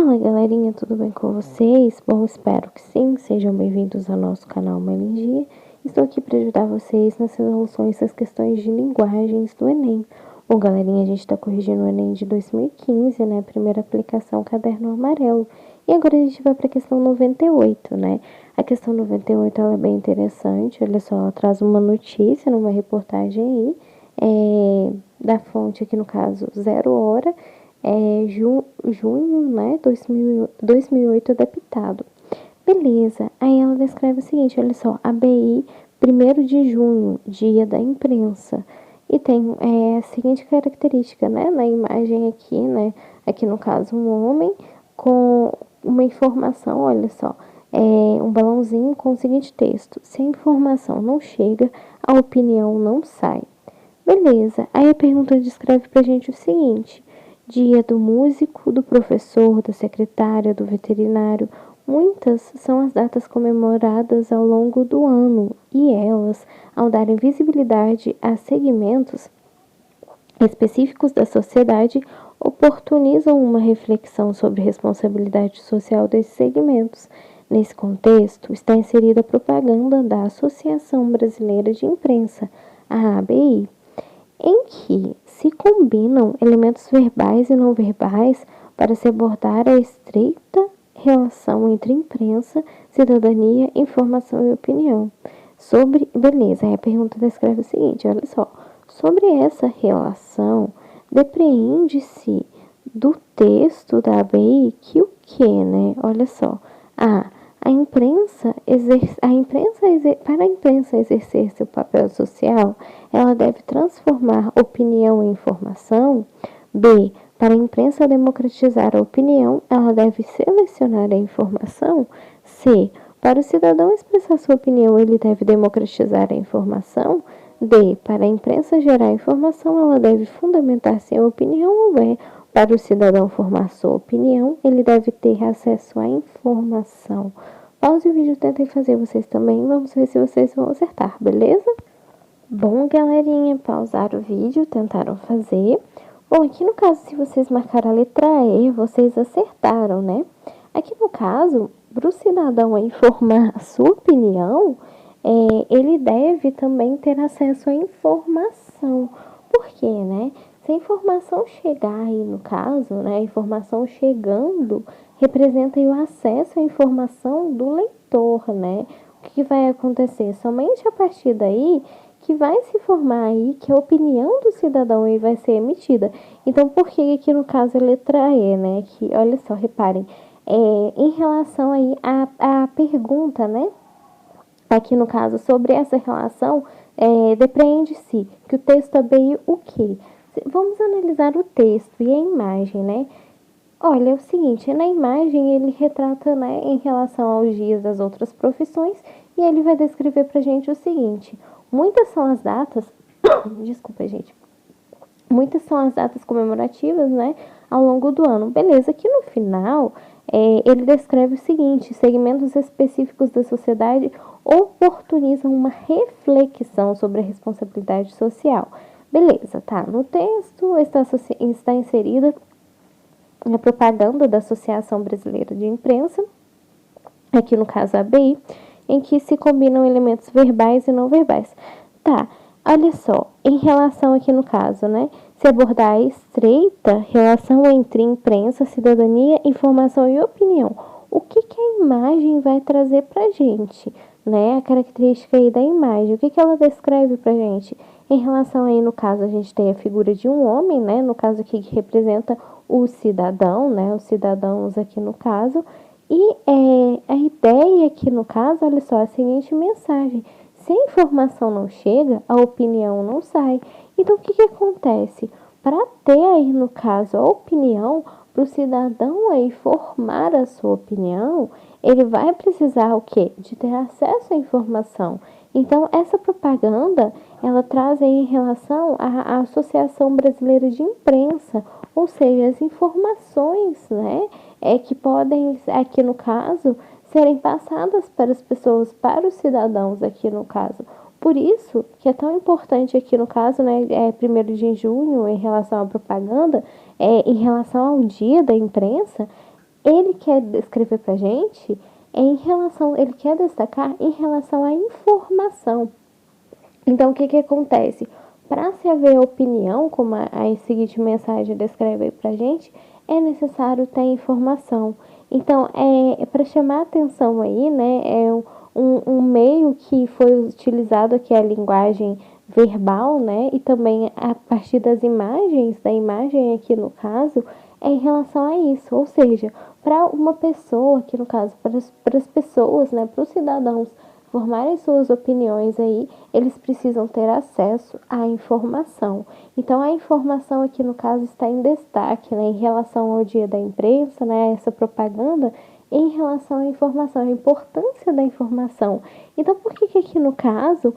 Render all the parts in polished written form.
Fala galerinha, tudo bem com vocês? Bom, espero que sim, sejam bem-vindos ao nosso canal Melindia. Estou aqui para ajudar vocês nas resoluções das questões de linguagens do Enem. Bom galerinha, a gente está corrigindo o Enem de 2015, né? Primeira aplicação, caderno amarelo. E agora a gente vai para a questão 98, né? A questão 98 ela é bem interessante, olha só, ela traz uma notícia numa reportagem aí, da fonte aqui no caso, 0 hora, junho, né, 2008 adaptado. Beleza, aí ela descreve o seguinte, olha só, ABI, 1º de junho, dia da imprensa. E tem a seguinte característica, né, na imagem aqui, né, aqui no caso um homem com uma informação, olha só, um balãozinho com o seguinte texto, se a informação não chega, a opinião não sai. Beleza, aí a pergunta descreve pra gente o seguinte, dia do músico, do professor, da secretária, do veterinário. Muitas são as datas comemoradas ao longo do ano e elas, ao darem visibilidade a segmentos específicos da sociedade, oportunizam uma reflexão sobre a responsabilidade social desses segmentos. Nesse contexto, está inserida a propaganda da Associação Brasileira de Imprensa, a ABI, em que se combinam elementos verbais e não verbais para se abordar a estreita relação entre imprensa, cidadania, informação e opinião. Beleza, aí a pergunta descreve o seguinte, olha só, sobre essa relação, depreende-se do texto da ABI que o que, né? Olha só, para a imprensa exercer seu papel social, ela deve transformar opinião em informação. B, para a imprensa democratizar a opinião, ela deve selecionar a informação. C, para o cidadão expressar sua opinião, ele deve democratizar a informação. D, para a imprensa gerar informação, ela deve fundamentar sua opinião. Ou E, para o cidadão formar sua opinião, ele deve ter acesso à informação. Pause o vídeo, tentem fazer vocês também. Vamos ver se vocês vão acertar, beleza? Bom, galerinha, pausaram o vídeo, tentaram fazer. Bom, aqui no caso, se vocês marcaram a letra E, vocês acertaram, né? Aqui no caso, para o cidadão informar a sua opinião, ele deve também ter acesso à informação. Por quê, né? Se a informação chegar aí no caso, né, a informação chegando representa aí o acesso à informação do leitor, né? O que vai acontecer? Somente a partir daí que vai se formar aí que a opinião do cidadão aí vai ser emitida. Então, por que aqui no caso é letra E, né? Que, olha só, reparem, em relação aí à pergunta, né? Aqui no caso, sobre essa relação, depreende-se que o texto ABI o quê? Vamos analisar o texto e a imagem, né? Olha, é o seguinte, na imagem ele retrata, né, em relação aos dias das outras profissões e ele vai descrever pra gente o seguinte, muitas são as datas, desculpa gente, muitas são as datas comemorativas, né, ao longo do ano. Beleza, aqui no final, ele descreve o seguinte, segmentos específicos da sociedade oportunizam uma reflexão sobre a responsabilidade social. Beleza, tá, no texto está inserida a propaganda da Associação Brasileira de Imprensa, aqui no caso a ABI, em que se combinam elementos verbais e não verbais. Tá, olha só, em relação aqui no caso, né, se abordar a estreita relação entre imprensa, cidadania, informação e opinião. O que a imagem vai trazer pra gente, né, a característica aí da imagem, o que ela descreve pra gente? Em relação aí, no caso, a gente tem a figura de um homem, né, no caso aqui que representa o cidadão, né, os cidadãos aqui no caso, e a ideia aqui no caso, olha só, a seguinte mensagem, se a informação não chega, a opinião não sai. Então, o que acontece? Para ter aí, no caso, a opinião, para o cidadão aí formar a sua opinião, ele vai precisar o quê? De ter acesso à informação. Então, essa propaganda, ela traz aí em relação à Associação Brasileira de Imprensa, ou seja, as informações, né, que podem, aqui no caso, serem passadas para as pessoas, para os cidadãos aqui no caso. Por isso que é tão importante aqui no caso, né, 1º de junho, em relação à propaganda, em relação ao dia da imprensa, ele quer descrever para a gente ele quer destacar em relação à informação. Então, o que acontece? Para se haver opinião, como a seguinte mensagem descreve para a gente, é necessário ter informação. Então, para chamar atenção aí, né, é um meio que foi utilizado aqui a linguagem verbal, né, e também a partir das imagens, da imagem aqui no caso, é em relação a isso. Ou seja, para uma pessoa, aqui no caso, para as pessoas, né, para os cidadãos formarem suas opiniões aí, eles precisam ter acesso à informação. Então, a informação aqui no caso está em destaque, né, em relação ao dia da imprensa, né, essa propaganda, em relação à informação, a importância da informação. Então, por que aqui no caso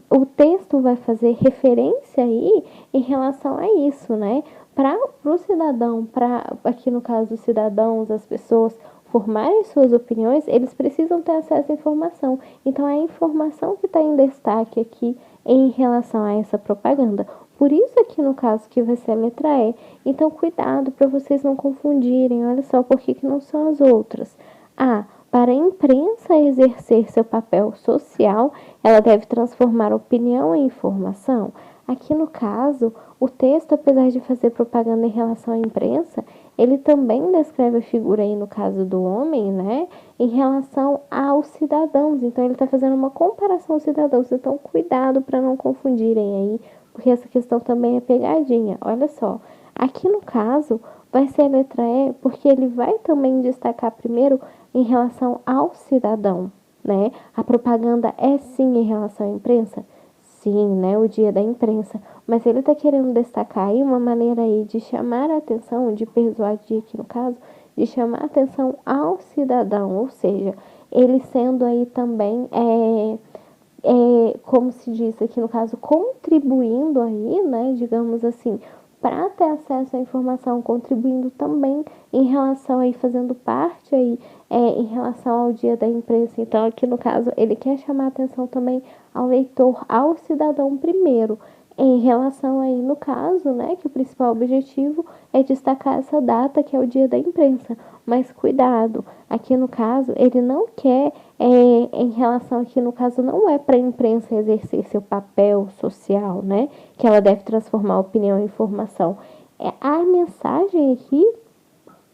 o texto vai fazer referência aí em relação a isso, né? Para o cidadão, para aqui no caso os cidadãos, as pessoas formarem suas opiniões, eles precisam ter acesso à informação. Então, é a informação que está em destaque aqui em relação a essa propaganda. Por isso aqui no caso que vai ser a letra E. Então, cuidado para vocês não confundirem. Olha só por que não são as outras. A. Para a imprensa exercer seu papel social, ela deve transformar opinião em informação. Aqui no caso, o texto, apesar de fazer propaganda em relação à imprensa, ele também descreve a figura aí no caso do homem, né, em relação aos cidadãos. Então ele está fazendo uma comparação aos cidadãos. Então cuidado para não confundirem aí, porque essa questão também é pegadinha. Olha só, aqui no caso vai ser a letra E, porque ele vai também destacar primeiro em relação ao cidadão, né? A propaganda é sim em relação à imprensa? Sim, né, o dia da imprensa, mas ele está querendo destacar aí uma maneira aí de chamar a atenção, de persuadir aqui no caso, de chamar a atenção ao cidadão, ou seja, ele sendo aí também, como se diz aqui no caso, contribuindo aí, né, digamos assim, para ter acesso à informação, contribuindo também em relação aí, fazendo parte aí, em relação ao dia da imprensa. Então, aqui no caso, ele quer chamar a atenção também ao leitor, ao cidadão primeiro, em relação aí, no caso, né, que o principal objetivo é destacar essa data, que é o dia da imprensa. Mas cuidado, aqui no caso, ele não quer, em relação aqui no caso, não é para a imprensa exercer seu papel social, né, que ela deve transformar opinião em informação. A mensagem aqui,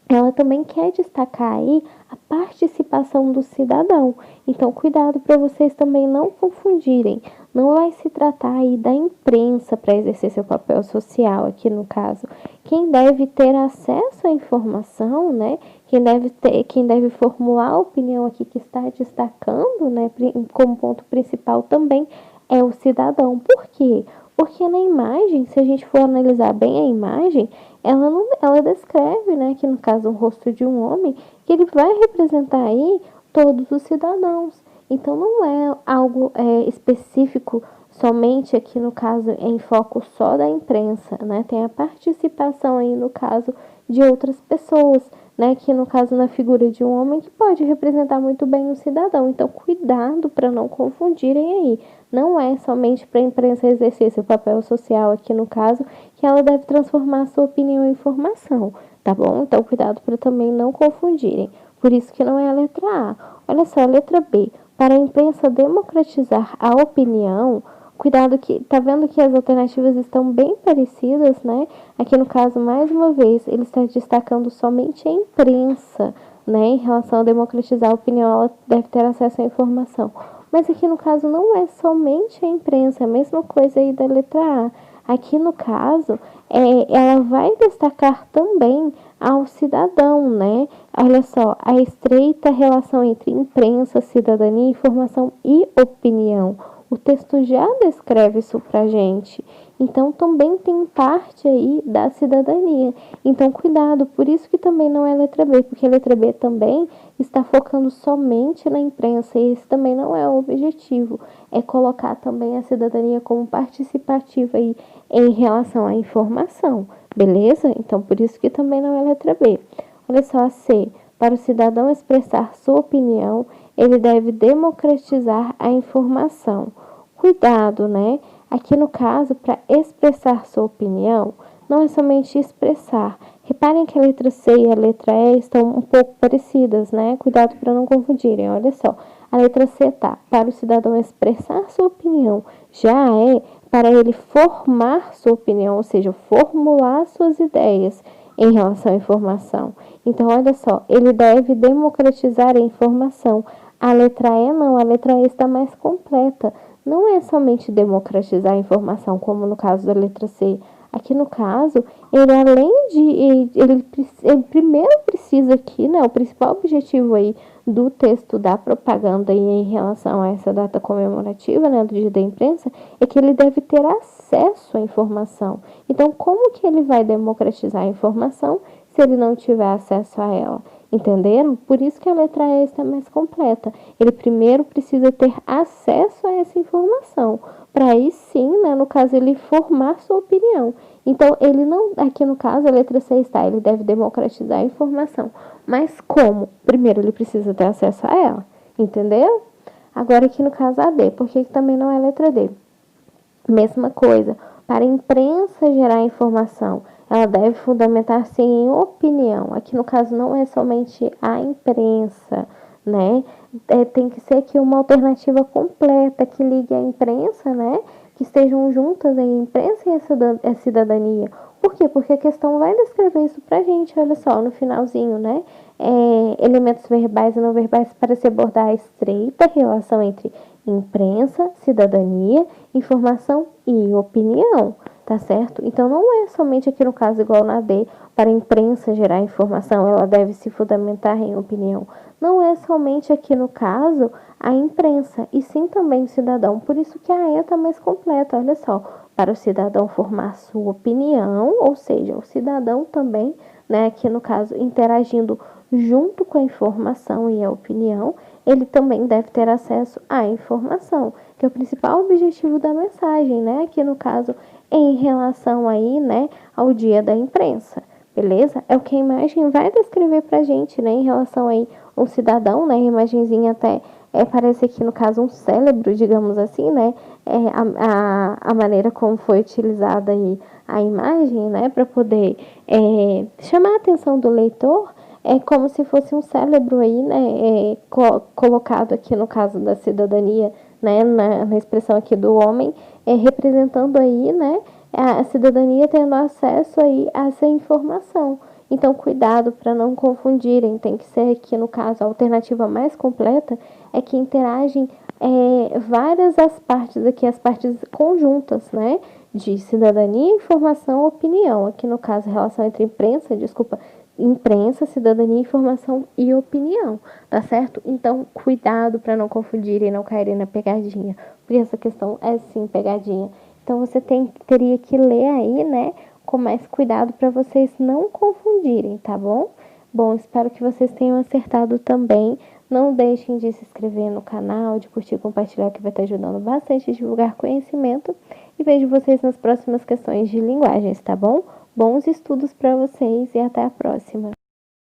ela também quer destacar aí a participação do cidadão. Então, cuidado para vocês também não confundirem. Não vai se tratar aí da imprensa para exercer seu papel social aqui no caso. Quem deve ter acesso à informação, né? Quem deve formular a opinião aqui que está destacando, né, como ponto principal também é o cidadão. Por quê? Porque na imagem, se a gente for analisar bem a imagem, ela descreve, né, que no caso o rosto de um homem, que ele vai representar aí todos os cidadãos. Então não é algo específico somente aqui no caso em foco só da imprensa, né? Tem a participação aí no caso de outras pessoas, né? Que no caso na figura de um homem que pode representar muito bem o cidadão. Então cuidado para não confundirem aí. Não é somente para a imprensa exercer seu papel social aqui no caso que ela deve transformar sua opinião em informação, tá bom? Então cuidado para também não confundirem. Por isso que não é a letra A. Olha só, a letra B. Para a imprensa democratizar a opinião, cuidado que tá vendo que as alternativas estão bem parecidas, né? Aqui no caso, mais uma vez, ele está destacando somente a imprensa, né? Em relação a democratizar a opinião, ela deve ter acesso à informação. Mas aqui no caso não é somente a imprensa, é a mesma coisa aí da letra A. Aqui no caso, ela vai destacar também ao cidadão, né? Olha só, a estreita relação entre imprensa, cidadania, informação e opinião. O texto já descreve isso pra gente. Então também tem parte aí da cidadania. Então cuidado, por isso que também não é letra B, porque a letra B também está focando somente na imprensa e esse também não é o objetivo. É colocar também a cidadania como participativa aí em relação à informação, beleza? Então por isso que também não é letra B. Olha só a C. Para o cidadão expressar sua opinião, ele deve democratizar a informação. Cuidado, né? Aqui no caso, para expressar sua opinião, não é somente expressar. Reparem que a letra C e a letra E estão um pouco parecidas, né? Cuidado para não confundirem, olha só. A letra C tá para o cidadão expressar sua opinião, já é para ele formar sua opinião, ou seja, formular suas ideias em relação à informação. Então, olha só, ele deve democratizar a informação. A letra E não, a letra E está mais completa. Não é somente democratizar a informação, como no caso da letra C. Aqui no caso, ele além de. Ele primeiro precisa aqui, né? O principal objetivo aí do texto da propaganda e em relação a essa data comemorativa, né, do Dia da Imprensa, é que ele deve ter acesso à informação. Então, como que ele vai democratizar a informação se ele não tiver acesso a ela? Entenderam? Por isso que a letra E está mais completa. Ele primeiro precisa ter acesso a essa informação, para aí sim, né, no caso, ele formar sua opinião. Então, ele não, aqui no caso, a letra C está, ele deve democratizar a informação. Mas como? Primeiro, ele precisa ter acesso a ela, entendeu? Agora, aqui no caso, a D, por que também não é a letra D? Mesma coisa, para a imprensa gerar informação, ela deve fundamentar-se em opinião. Aqui no caso não é somente a imprensa, né? Tem que ser aqui uma alternativa completa que ligue a imprensa, né? Que estejam juntas a imprensa e a cidadania. Por quê? Porque a questão vai descrever isso pra gente, olha só, no finalzinho, né? Elementos verbais e não verbais para se abordar a estreita relação entre imprensa, cidadania, informação e opinião, tá certo? Então não é somente aqui no caso igual na D, para a imprensa gerar informação, ela deve se fundamentar em opinião. Não é somente aqui no caso a imprensa, e sim também o cidadão. Por isso que a E está mais completa, olha só, para o cidadão formar sua opinião, ou seja, o cidadão também, né, aqui no caso, interagindo junto com a informação e a opinião, ele também deve ter acesso à informação, que é o principal objetivo da mensagem, né? Aqui no caso, em relação aí, né, ao dia da imprensa, beleza? É o que a imagem vai descrever pra gente, né, em relação aí um cidadão, né, a imagenzinha até parece aqui no caso um cérebro, digamos assim, né, a maneira como foi utilizada aí a imagem, né, para poder chamar a atenção do leitor, é como se fosse um cérebro aí, né, colocado aqui no caso da cidadania, né, na expressão aqui do homem, representando aí, né, a cidadania tendo acesso aí a essa informação. Então, cuidado para não confundirem, tem que ser aqui no caso a alternativa mais completa é que interagem várias as partes aqui, as partes conjuntas, né, de cidadania, informação, opinião. Aqui no caso, relação entre imprensa, cidadania, informação e opinião, tá certo? Então, cuidado para não confundirem e não caírem na pegadinha, porque essa questão é sim pegadinha. Então, você teria que ler aí, né, com mais cuidado para vocês não confundirem, tá bom? Bom, espero que vocês tenham acertado também. Não deixem de se inscrever no canal, de curtir e compartilhar, que vai estar ajudando bastante a divulgar conhecimento. E vejo vocês nas próximas questões de linguagens, tá bom? Bons estudos para vocês e até a próxima!